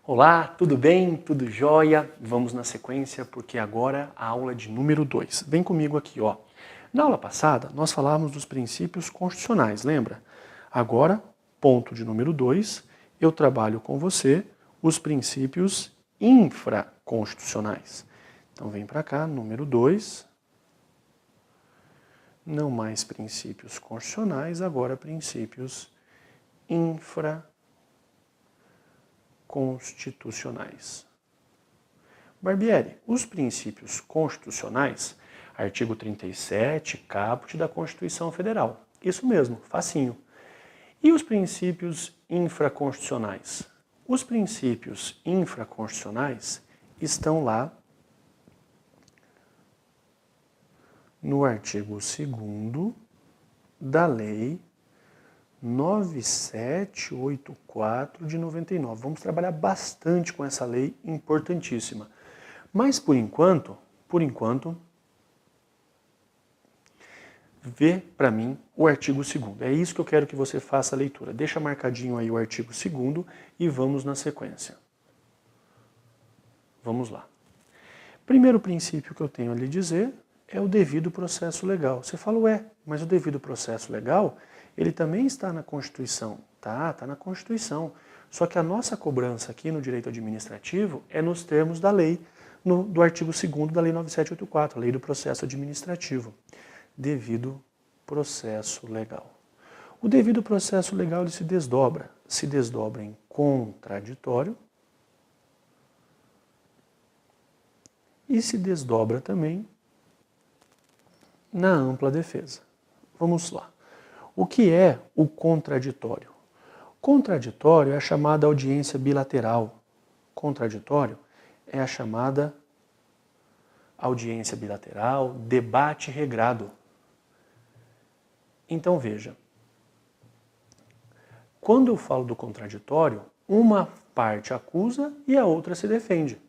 Olá, tudo bem? Tudo jóia? Vamos na sequência porque agora a aula de número 2. Vem comigo aqui, ó. Na aula passada, nós falávamos dos princípios constitucionais, lembra? Agora, ponto de número 2, eu trabalho com você os princípios infraconstitucionais. Então vem para cá, número 2. Não mais princípios constitucionais, agora princípios infraconstitucionais. Barbieri, os princípios constitucionais, artigo 37, caput da Constituição Federal. Isso mesmo, facinho. E os princípios infraconstitucionais? Os princípios infraconstitucionais estão lá no artigo 2º da Lei 9784 de 99. Vamos trabalhar bastante com essa lei importantíssima. Mas por enquanto, vê para mim o artigo 2º. É isso que eu quero que você faça a leitura. Deixa marcadinho aí o artigo 2º e vamos na sequência. Vamos lá. Primeiro princípio que eu tenho a lhe dizer é o devido processo legal. Você fala, ué, mas o devido processo legal, ele também está na Constituição. Tá na Constituição. Só que a nossa cobrança aqui no direito administrativo é nos termos da lei, do artigo 2º da Lei 9784, a Lei do Processo Administrativo. Devido processo legal. O devido processo legal ele se desdobra em contraditório e se desdobra também na ampla defesa. Vamos lá. O que é o contraditório? Contraditório é a chamada audiência bilateral. Contraditório é a chamada audiência bilateral, debate regrado. Então veja, quando eu falo do contraditório, uma parte acusa e a outra se defende.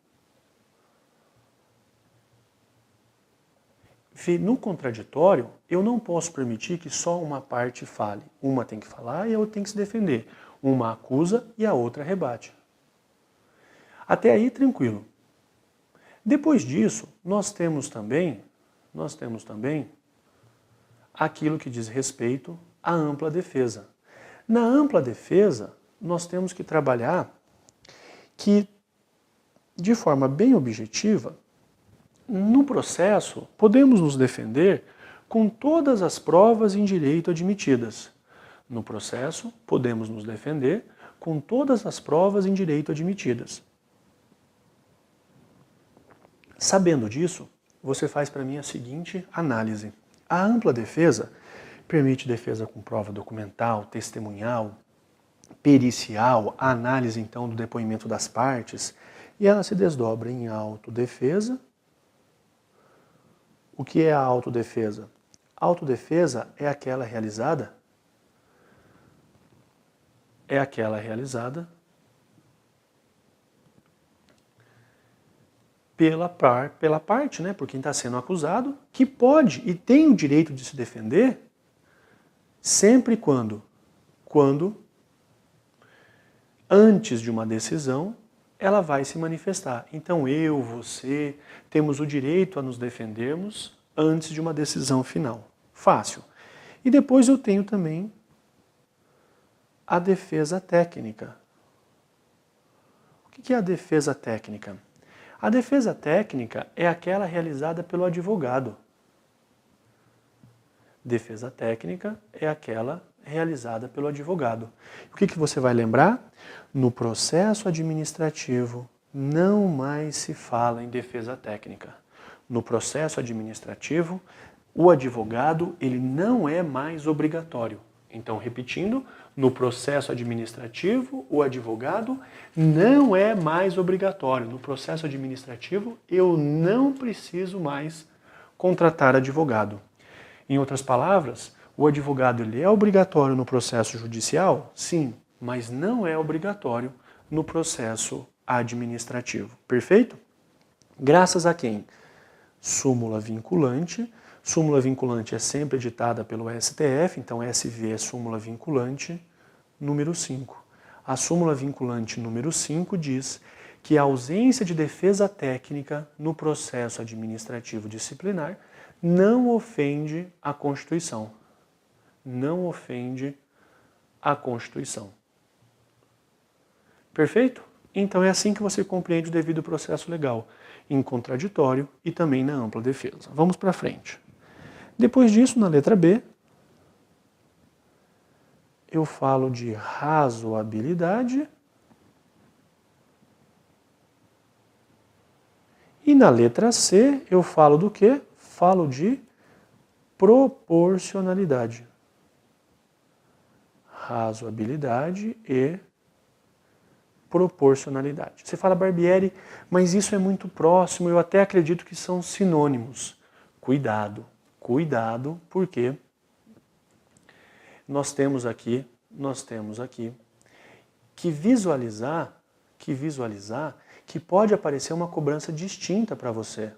No contraditório, eu não posso permitir que só uma parte fale. Uma tem que falar e a outra tem que se defender. Uma acusa e a outra rebate. Até aí, tranquilo. Depois disso, nós temos também aquilo que diz respeito à ampla defesa. Na ampla defesa, nós temos que trabalhar que, de forma bem objetiva, no processo, podemos nos defender com todas as provas em direito admitidas. No processo, podemos nos defender com todas as provas em direito admitidas. Sabendo disso, você faz para mim a seguinte análise. A ampla defesa permite defesa com prova documental, testemunhal, pericial, a análise então do depoimento das partes, e ela se desdobra em autodefesa. O que é a autodefesa? A autodefesa é aquela realizada pela parte, né, por quem está sendo acusado, que pode e tem o direito de se defender sempre quando antes de uma decisão, ela vai se manifestar. Então eu, você, temos o direito a nos defendermos antes de uma decisão final. Fácil. E depois eu tenho também a defesa técnica. O que é a defesa técnica? A defesa técnica é aquela realizada pelo advogado. Defesa técnica é aquela realizada pelo advogado. O que você vai lembrar? No processo administrativo, não mais se fala em defesa técnica. No processo administrativo, o advogado ele não é mais obrigatório. Então, repetindo, no processo administrativo, o advogado não é mais obrigatório. No processo administrativo, eu não preciso mais contratar advogado. Em outras palavras, o advogado ele é obrigatório no processo judicial? Sim, mas não é obrigatório no processo administrativo. Perfeito? Graças a quem? Súmula vinculante. Súmula vinculante é sempre editada pelo STF, então SV é súmula vinculante número 5. A súmula vinculante número 5 diz que a ausência de defesa técnica no processo administrativo disciplinar não ofende a Constituição. Não ofende a Constituição. Perfeito? Então é assim que você compreende o devido processo legal, em contraditório e também na ampla defesa. Vamos para frente. Depois disso, na letra B, eu falo de razoabilidade. E na letra C, eu falo do quê? Falo de proporcionalidade. Razoabilidade e proporcionalidade. Você fala, Barbieri, mas isso é muito próximo, eu até acredito que são sinônimos. Cuidado, cuidado, porque nós temos aqui que visualizar que pode aparecer uma cobrança distinta para você.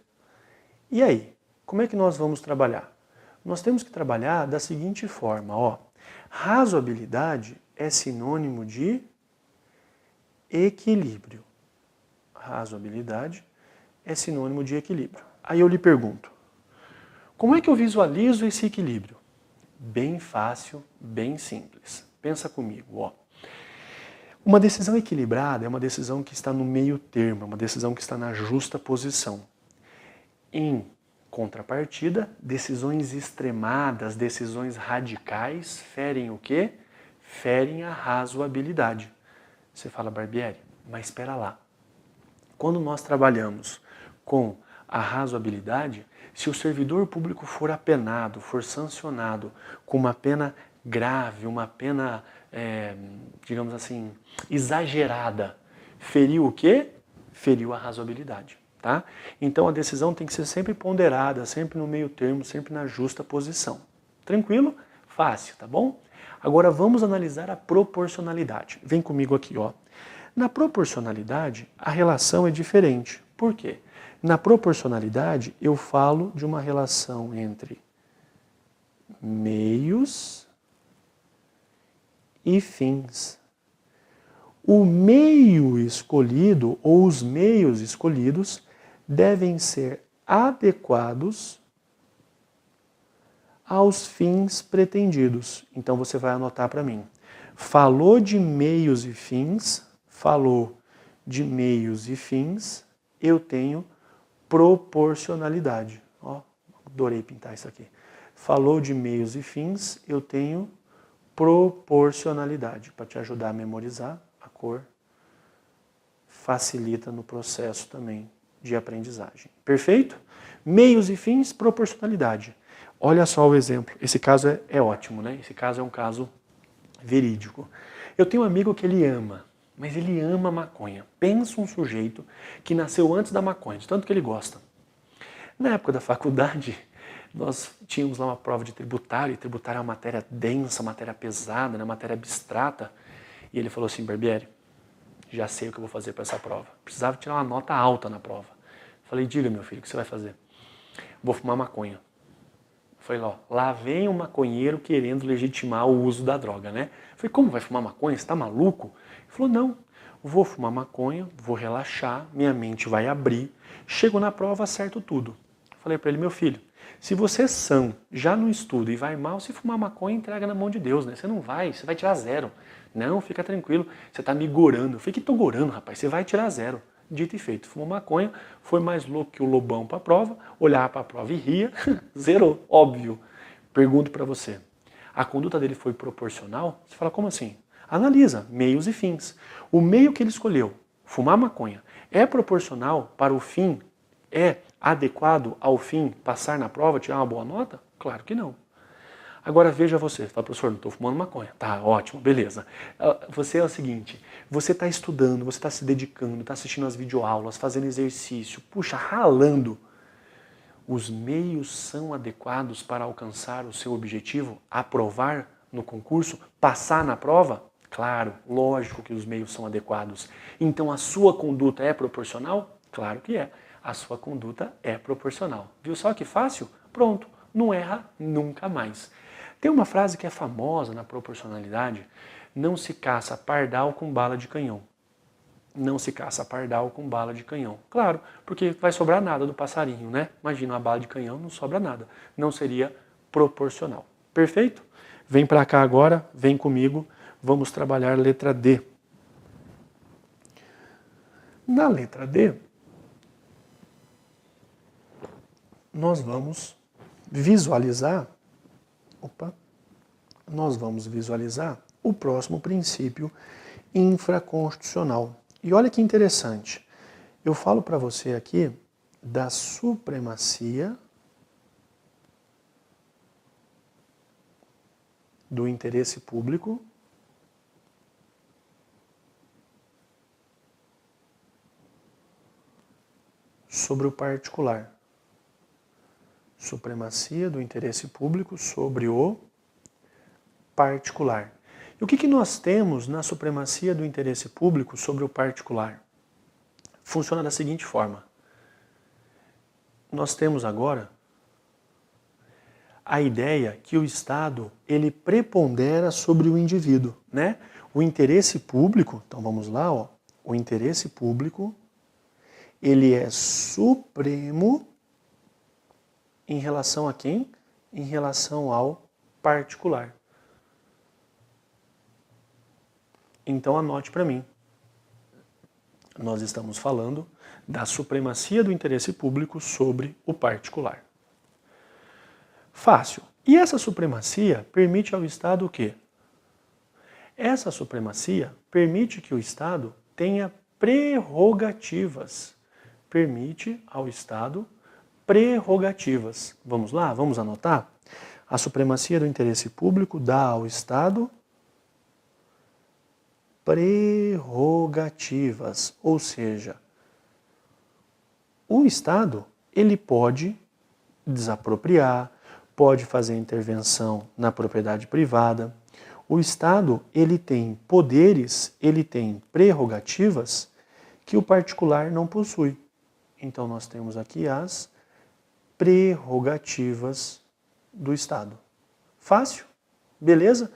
E aí, como é que nós vamos trabalhar? Nós temos que trabalhar da seguinte forma, ó. Razoabilidade é sinônimo de equilíbrio. Razoabilidade é sinônimo de equilíbrio. Aí eu lhe pergunto, como é que eu visualizo esse equilíbrio? Bem fácil, bem simples. Pensa comigo, ó. Uma decisão equilibrada é uma decisão que está no meio termo, é uma decisão que está na justa posição. Em contrapartida, decisões extremadas, decisões radicais, ferem o quê? Ferem a razoabilidade. Você fala, Barbieri, mas espera lá. Quando nós trabalhamos com a razoabilidade, se o servidor público for apenado, for sancionado com uma pena grave, uma pena, digamos assim, exagerada, feriu o quê? Feriu a razoabilidade. Tá? Então a decisão tem que ser sempre ponderada, sempre no meio termo, sempre na justa posição. Tranquilo? Fácil, tá bom? Agora vamos analisar a proporcionalidade. Vem comigo aqui, ó. Na proporcionalidade, a relação é diferente. Por quê? Na proporcionalidade, eu falo de uma relação entre meios e fins. O meio escolhido ou os meios escolhidos devem ser adequados aos fins pretendidos. Então você vai anotar para mim. Falou de meios e fins, eu tenho proporcionalidade. Ó, adorei pintar isso aqui. Falou de meios e fins, eu tenho proporcionalidade. Para te ajudar a memorizar, a cor facilita no processo também de aprendizagem. Perfeito? Meios e fins, proporcionalidade. Olha só o exemplo. Esse caso é ótimo, né? Esse caso é um caso verídico. Eu tenho um amigo que ele ama, mas ele ama maconha. Pensa um sujeito que nasceu antes da maconha, de tanto que ele gosta. Na época da faculdade, nós tínhamos lá uma prova de tributário, e tributário é uma matéria densa, matéria pesada, né? Matéria abstrata. E ele falou assim, Barbieri, já sei o que eu vou fazer para essa prova. Precisava tirar uma nota alta na prova. Falei, diga meu filho, o que você vai fazer? Vou fumar maconha. Falei, ó, lá vem um maconheiro querendo legitimar o uso da droga, né? Falei, como vai fumar maconha? Você tá maluco? Ele falou, não, vou fumar maconha, vou relaxar, minha mente vai abrir, chego na prova, acerto tudo. Falei para ele, meu filho, se você é são, já não estuda e vai mal, se fumar maconha, entrega na mão de Deus, né? Você não vai, você vai tirar 0. Não, fica tranquilo, você tá me gorando. Eu falei, que tô gorando, rapaz? Você vai tirar 0. Dito e feito, fumou maconha, foi mais louco que o lobão para a prova, olhava para a prova e ria, zerou, óbvio. Pergunto para você, a conduta dele foi proporcional? Você fala, como assim? Analisa, meios e fins. O meio que ele escolheu, fumar maconha, é proporcional para o fim? É adequado ao fim passar na prova, tirar uma boa nota? Claro que não. Agora veja você, fala, professor, não estou fumando maconha. Tá, ótimo, beleza. Você é o seguinte, você está estudando, você está se dedicando, está assistindo as videoaulas, fazendo exercício, puxa, ralando. Os meios são adequados para alcançar o seu objetivo? Aprovar no concurso? Passar na prova? Claro, lógico que os meios são adequados. Então a sua conduta é proporcional? Claro que é. A sua conduta é proporcional. Viu só que fácil? Pronto, não erra nunca mais. Tem uma frase que é famosa na proporcionalidade, Não se caça pardal com bala de canhão. Não se caça pardal com bala de canhão. Claro, porque vai sobrar nada do passarinho, né? Imagina uma bala de canhão, não sobra nada. Não seria proporcional. Perfeito? Vem para cá agora, vem comigo, vamos trabalhar a letra D. Na letra D, nós vamos visualizar o próximo princípio infraconstitucional. E olha que interessante, eu falo para você aqui da supremacia do interesse público sobre o particular. Supremacia do interesse público sobre o particular. E o que nós temos na supremacia do interesse público sobre o particular? Funciona da seguinte forma. Nós temos agora a ideia que o Estado ele prepondera sobre o indivíduo, né? O interesse público, então vamos lá, ó, o interesse público ele é supremo em relação a quem? Em relação ao particular. Então anote para mim. Nós estamos falando da supremacia do interesse público sobre o particular. Fácil. E essa supremacia permite ao Estado o quê? Essa supremacia permite que o Estado tenha prerrogativas. Permite ao Estado prerrogativas. Vamos lá? Vamos anotar? A supremacia do interesse público dá ao Estado prerrogativas, ou seja, o Estado ele pode desapropriar, pode fazer intervenção na propriedade privada. O Estado ele tem poderes, ele tem prerrogativas que o particular não possui. Então nós temos aqui as prerrogativas do Estado. Fácil? Beleza?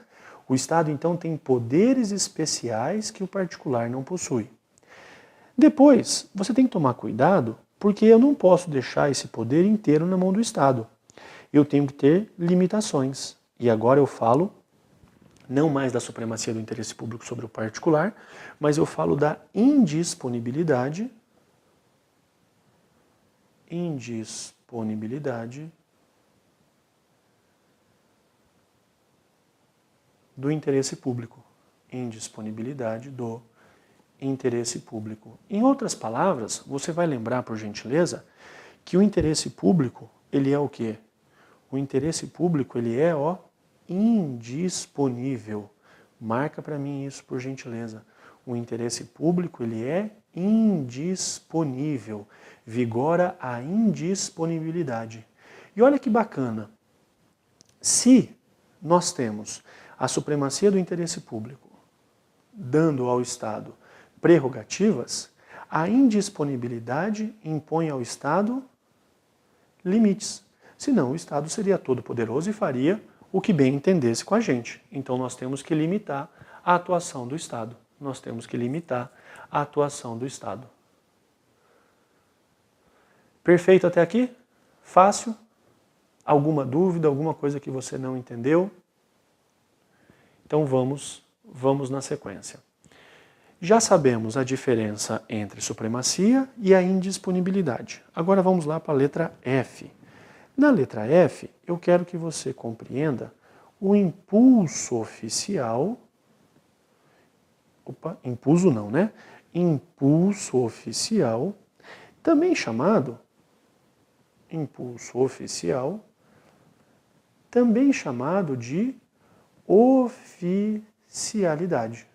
O Estado, então, tem poderes especiais que o particular não possui. Depois, você tem que tomar cuidado, porque eu não posso deixar esse poder inteiro na mão do Estado. Eu tenho que ter limitações. E agora eu falo, não mais da supremacia do interesse público sobre o particular, mas eu falo da indisponibilidade do interesse público. Indisponibilidade do interesse público. Em outras palavras, você vai lembrar, por gentileza, que o interesse público, ele é o quê? O interesse público, ele é, indisponível. Marca para mim isso, por gentileza. O interesse público, ele é indisponível. Vigora a indisponibilidade. E olha que bacana. Se nós temos a supremacia do interesse público dando ao Estado prerrogativas, a indisponibilidade impõe ao Estado limites. Senão o Estado seria todo poderoso e faria o que bem entendesse com a gente. Então nós temos que limitar a atuação do Estado. Nós temos que limitar a atuação do Estado. Perfeito até aqui? Fácil? Alguma dúvida, alguma coisa que você não entendeu? Então vamos na sequência. Já sabemos a diferença entre supremacia e a indisponibilidade. Agora vamos lá para a letra F. Na letra F, eu quero que você compreenda o impulso oficial. Impulso não, né? Impulso oficial, também chamado impulso oficial, também chamado de oficialidade.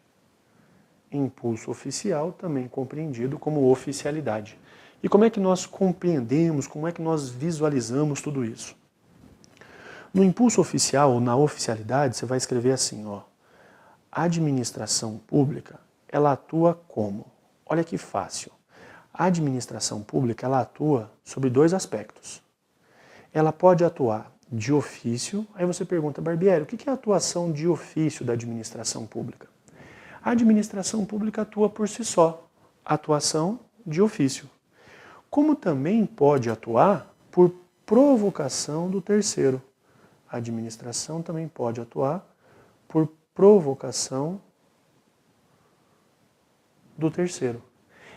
Impulso oficial, também compreendido como oficialidade. E como é que nós compreendemos, como é que nós visualizamos tudo isso? No impulso oficial, ou na oficialidade, você vai escrever assim, a administração pública, ela atua como? Olha que fácil. A administração pública, ela atua sobre dois aspectos. Ela pode atuar de ofício, aí você pergunta, Barbieri, o que é a atuação de ofício da administração pública? A administração pública atua por si só, atuação de ofício. Como também pode atuar por provocação do terceiro. A administração também pode atuar por provocação do terceiro.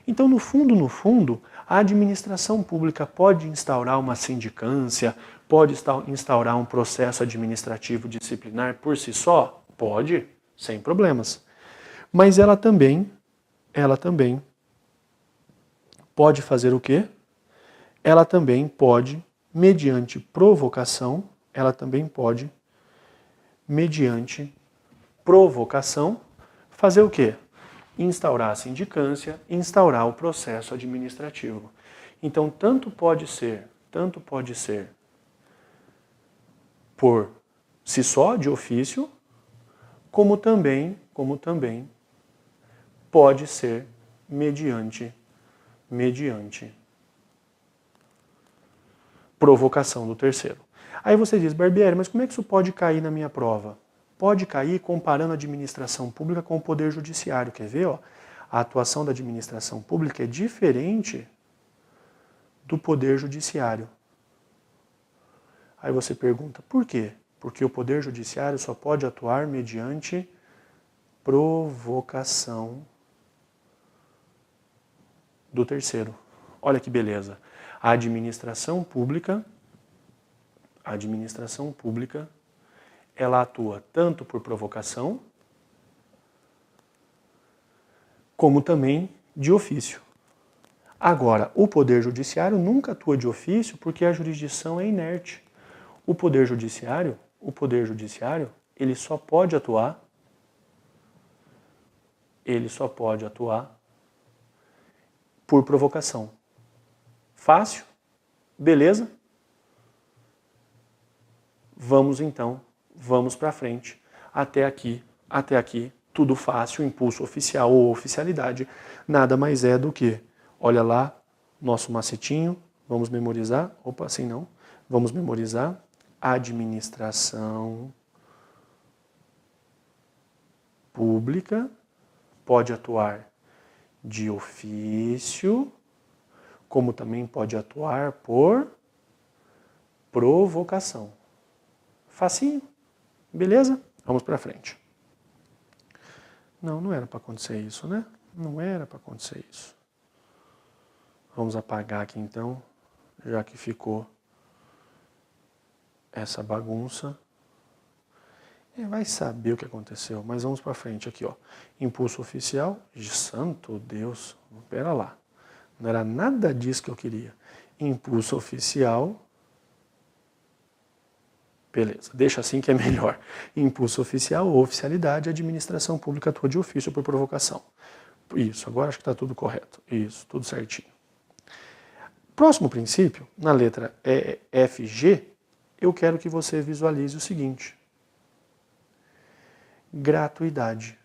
Então, no fundo, a administração pública pode instaurar uma sindicância, pode instaurar um processo administrativo disciplinar por si só? Pode, sem problemas. Mas ela também pode fazer o quê? Ela também pode, mediante provocação, fazer o quê? Instaurar a sindicância, instaurar o processo administrativo. Então, tanto pode ser por si só, de ofício, como também pode ser mediante provocação do terceiro. Aí você diz, Barbieri, mas como é que isso pode cair na minha prova? Pode cair comparando a administração pública com o poder judiciário. Quer ver? Ó? A atuação da administração pública é diferente do poder judiciário. Aí você pergunta, por quê? Porque o poder judiciário só pode atuar mediante provocação do terceiro. Olha que beleza. A administração pública, ela atua tanto por provocação, como também de ofício. Agora, o Poder Judiciário nunca atua de ofício porque a jurisdição é inerte. O Poder Judiciário, ele só pode atuar por provocação. Fácil? Beleza? Vamos para frente. Até aqui, tudo fácil, impulso oficial ou oficialidade, nada mais é do que, olha lá, nosso macetinho, vamos memorizar, assim não, vamos memorizar, administração pública pode atuar de ofício, como também pode atuar por provocação. Facinho? Beleza? Vamos para frente. Não era para acontecer isso, né? Não era para acontecer isso. Vamos apagar aqui então, já que ficou essa bagunça. Vai saber o que aconteceu, mas vamos para frente aqui, ó. Impulso oficial, santo Deus, pera lá. Não era nada disso que eu queria. Impulso oficial, beleza, deixa assim que é melhor. Impulso oficial ou oficialidade, a administração pública atua de ofício por provocação. Isso, agora acho que está tudo correto. Isso, tudo certinho. Próximo princípio, na letra FG, eu quero que você visualize o seguinte. Gratuidade.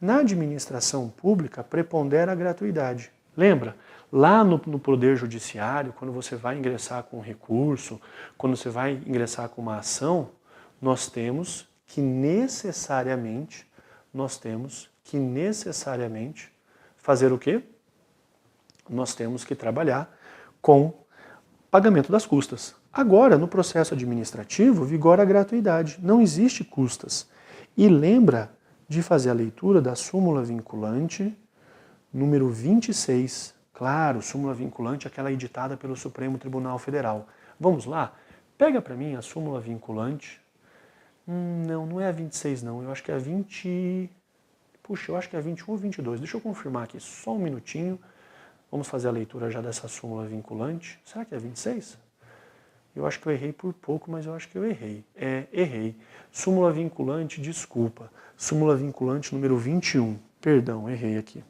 Na administração pública, prepondera a gratuidade. Lembra? Lá no Poder Judiciário, quando você vai ingressar com um recurso, quando você vai ingressar com uma ação, nós temos que necessariamente fazer o quê? Nós temos que trabalhar com pagamento das custas. Agora, no processo administrativo, vigora a gratuidade. Não existe custas. E lembra de fazer a leitura da súmula vinculante número 26. Claro, súmula vinculante, aquela editada pelo Supremo Tribunal Federal. Vamos lá? Pega para mim a súmula vinculante. Não é a 26 não, eu acho que é a 20... Puxa, eu acho que é a 21 ou 22. Deixa eu confirmar aqui, só um minutinho. Vamos fazer a leitura já dessa súmula vinculante. Será que é a 26? Eu acho que eu errei por pouco, mas eu acho que eu errei. Errei. Súmula vinculante, desculpa. Súmula vinculante número 21. Perdão, errei aqui.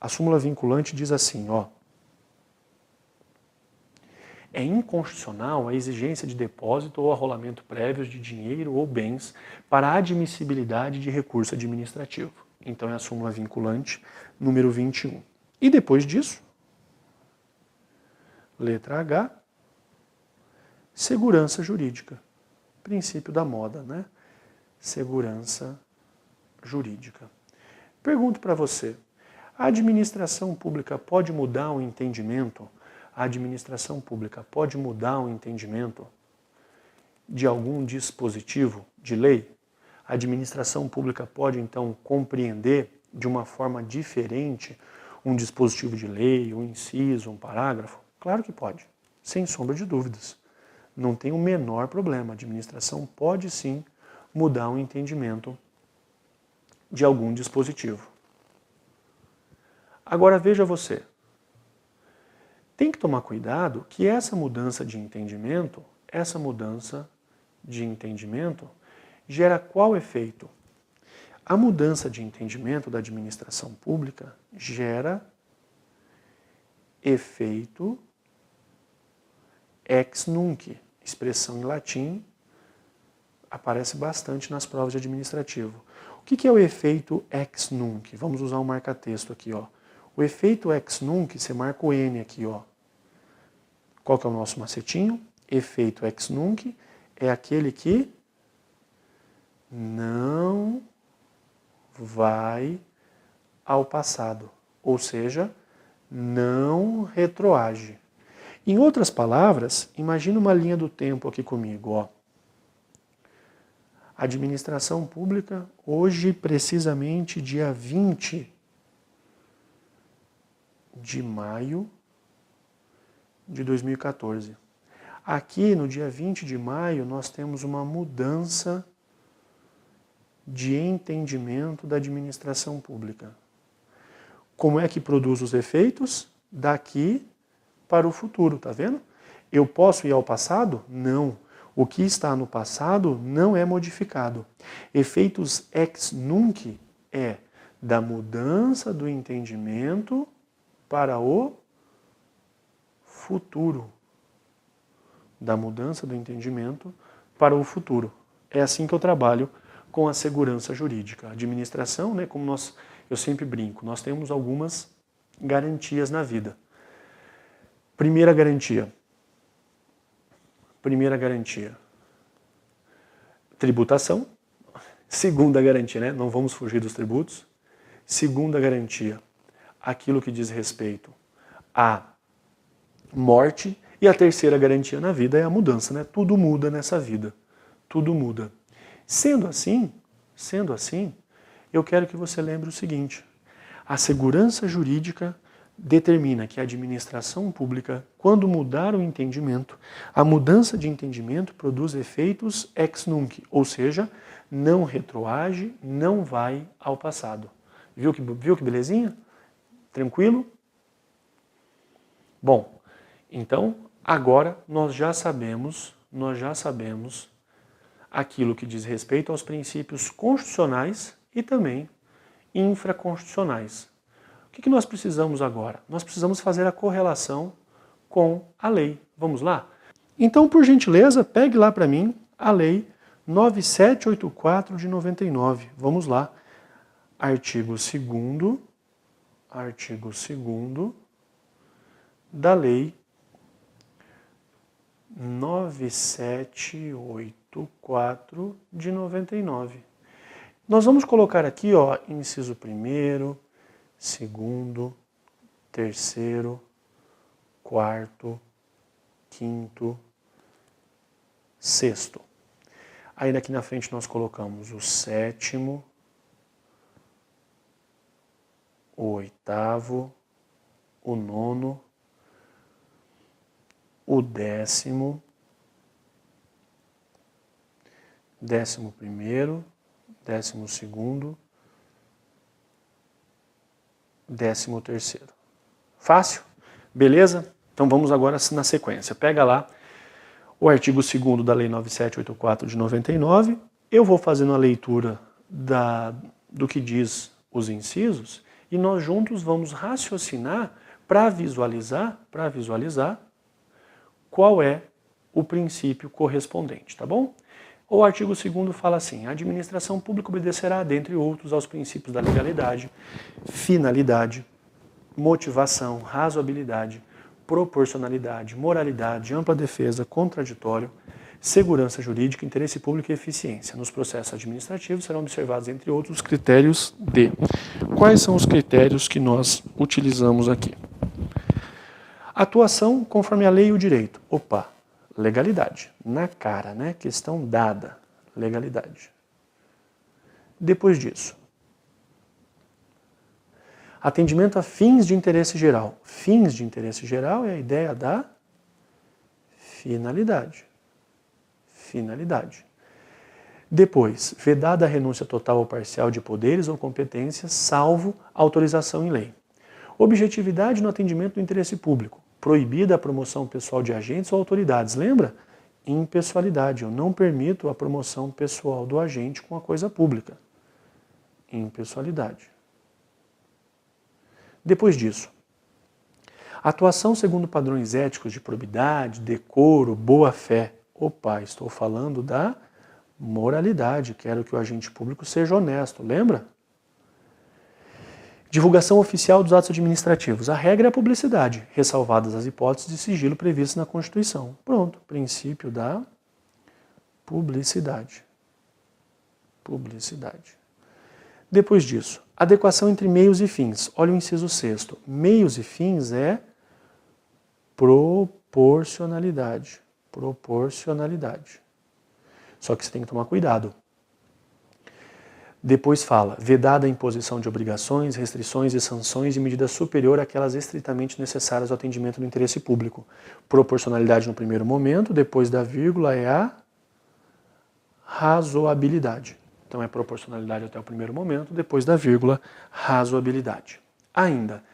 A súmula vinculante diz assim, ó. É inconstitucional a exigência de depósito ou arrolamento prévios de dinheiro ou bens para a admissibilidade de recurso administrativo. Então é a súmula vinculante número 21. E depois disso, letra H, segurança jurídica. Princípio da moda, né? Segurança jurídica. Pergunto para você, a administração pública pode mudar o entendimento? A administração pública pode mudar o entendimento de algum dispositivo de lei? A administração pública pode, então, compreender de uma forma diferente um dispositivo de lei, um inciso, um parágrafo? Claro que pode, sem sombra de dúvidas. Não tem o menor problema. A administração pode sim mudar o entendimento de algum dispositivo. Agora veja você, tem que tomar cuidado que essa mudança de entendimento gera qual efeito? A mudança de entendimento da administração pública gera efeito ex nunc, expressão em latim, aparece bastante nas provas de administrativo. O que é o efeito ex nunc? Vamos usar um marca-texto aqui, ó. O efeito ex nunc, você marca o N aqui, ó. Qual que é o nosso macetinho? Efeito ex nunc é aquele que não vai ao passado, ou seja, não retroage. Em outras palavras, imagina uma linha do tempo aqui comigo, ó. Administração pública, hoje precisamente dia 20 de maio de 2014. Aqui no dia 20 de maio nós temos uma mudança de entendimento da administração pública. Como é que produz os efeitos? Daqui para o futuro, tá vendo? Eu posso ir ao passado? Não. O que está no passado não é modificado. Efeitos ex nunc é da mudança do entendimento para o futuro. Da mudança do entendimento para o futuro. É assim que eu trabalho com a segurança jurídica. A administração, né, como eu sempre brinco, nós temos algumas garantias na vida. Primeira garantia, tributação. Segunda garantia, né, não vamos fugir dos tributos. Segunda garantia, aquilo que diz respeito à morte. E a terceira garantia na vida é a mudança, né? Tudo muda nessa vida, tudo muda. Sendo assim, eu quero que você lembre o seguinte: a segurança jurídica determina que a administração pública, quando mudar o entendimento, a mudança de entendimento produz efeitos ex nunc, ou seja, não retroage, não vai ao passado. Viu que belezinha? Tranquilo? Bom, então agora nós já sabemos aquilo que diz respeito aos princípios constitucionais e também infraconstitucionais. O que nós precisamos agora? Nós precisamos fazer a correlação com a lei. Vamos lá? Então, por gentileza, pegue lá para mim a lei 9784 de 99. Vamos lá. Artigo 2º da lei 9784 de 99. Nós vamos colocar aqui, ó, inciso 1º, 2º, 3º, 4º, 5º, 6º. Aí daqui na frente nós colocamos o 7º, o 8º, o 9º, o 10º, 11º, 12º, 13º. Fácil? Beleza? Então vamos agora na sequência. Pega lá o artigo 2º da Lei 9784 de 99. Eu vou fazendo a leitura do que diz os incisos e nós juntos vamos raciocinar para visualizar qual é o princípio correspondente, tá bom? O artigo 2º fala assim: a administração pública obedecerá, dentre outros, aos princípios da legalidade, finalidade, motivação, razoabilidade, proporcionalidade, moralidade, ampla defesa, contraditório, Segurança jurídica, interesse público e eficiência. Nos processos administrativos serão observados, entre outros, os critérios de... Quais são os critérios que nós utilizamos aqui? Atuação conforme a lei e o direito. Opa, legalidade. Na cara, né? Questão dada. Legalidade. Depois disso, atendimento a fins de interesse geral. Fins de interesse geral é a ideia da finalidade. Finalidade. Depois, vedada a renúncia total ou parcial de poderes ou competências, salvo autorização em lei. Objetividade no atendimento do interesse público. Proibida a promoção pessoal de agentes ou autoridades. Lembra? Impessoalidade. Eu não permito a promoção pessoal do agente com a coisa pública. Impessoalidade. Depois disso, atuação segundo padrões éticos de probidade, decoro, boa-fé. Opa, estou falando da moralidade. Quero que o agente público seja honesto. Lembra? Divulgação oficial dos atos administrativos. A regra é a publicidade, ressalvadas as hipóteses de sigilo previstas na Constituição. Pronto, princípio da publicidade. Publicidade. Depois disso, adequação entre meios e fins. Olha o inciso 6º. Meios e fins é proporcionalidade. Proporcionalidade. Só que você tem que tomar cuidado. Depois fala, vedada a imposição de obrigações, restrições e sanções de medida superior àquelas estritamente necessárias ao atendimento do interesse público. Proporcionalidade no primeiro momento, depois da vírgula é a razoabilidade. Então é proporcionalidade até o primeiro momento, depois da vírgula, razoabilidade. Ainda,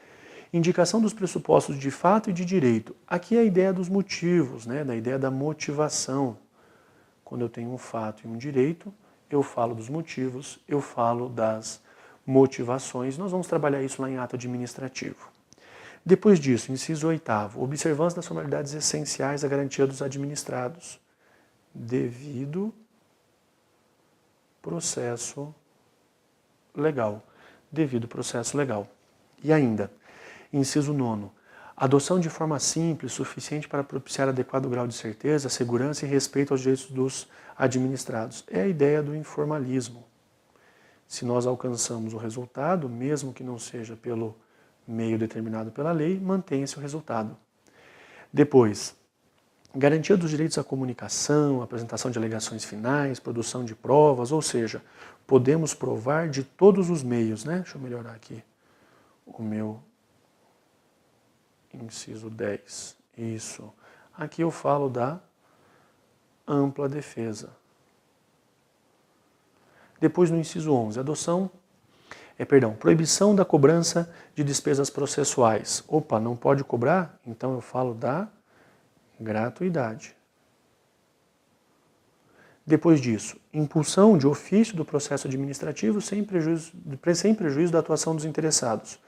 indicação dos pressupostos de fato e de direito. Aqui é a ideia dos motivos, né? Da ideia da motivação. Quando eu tenho um fato e um direito, eu falo dos motivos, eu falo das motivações. Nós vamos trabalhar isso lá em ato administrativo. Depois disso, inciso 8º, observância das formalidades essenciais à garantia dos administrados. Devido processo legal. Devido processo legal. E ainda, inciso 9º, adoção de forma simples, suficiente para propiciar adequado grau de certeza, segurança e respeito aos direitos dos administrados. É a ideia do informalismo. Se nós alcançamos o resultado, mesmo que não seja pelo meio determinado pela lei, mantém-se o resultado. Depois, garantia dos direitos à comunicação, apresentação de alegações finais, produção de provas, ou seja, podemos provar de todos os meios, né? Deixa eu melhorar aqui o meu inciso 10. Isso. Aqui eu falo da ampla defesa. Depois no inciso 11, proibição da cobrança de despesas processuais. Opa, não pode cobrar? Então eu falo da gratuidade. Depois disso, impulsão de ofício do processo administrativo sem prejuízo da atuação dos interessados.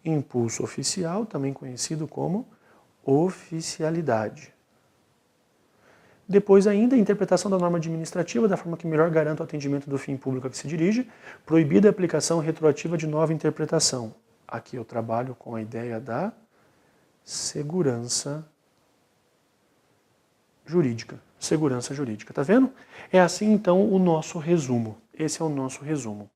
Impulso oficial, também conhecido como oficialidade. Depois ainda, a interpretação da norma administrativa da forma que melhor garanta o atendimento do fim público a que se dirige, proibida a aplicação retroativa de nova interpretação. Aqui eu trabalho com a ideia da segurança jurídica. Segurança jurídica, tá vendo? É assim então o nosso resumo. Esse é o nosso resumo.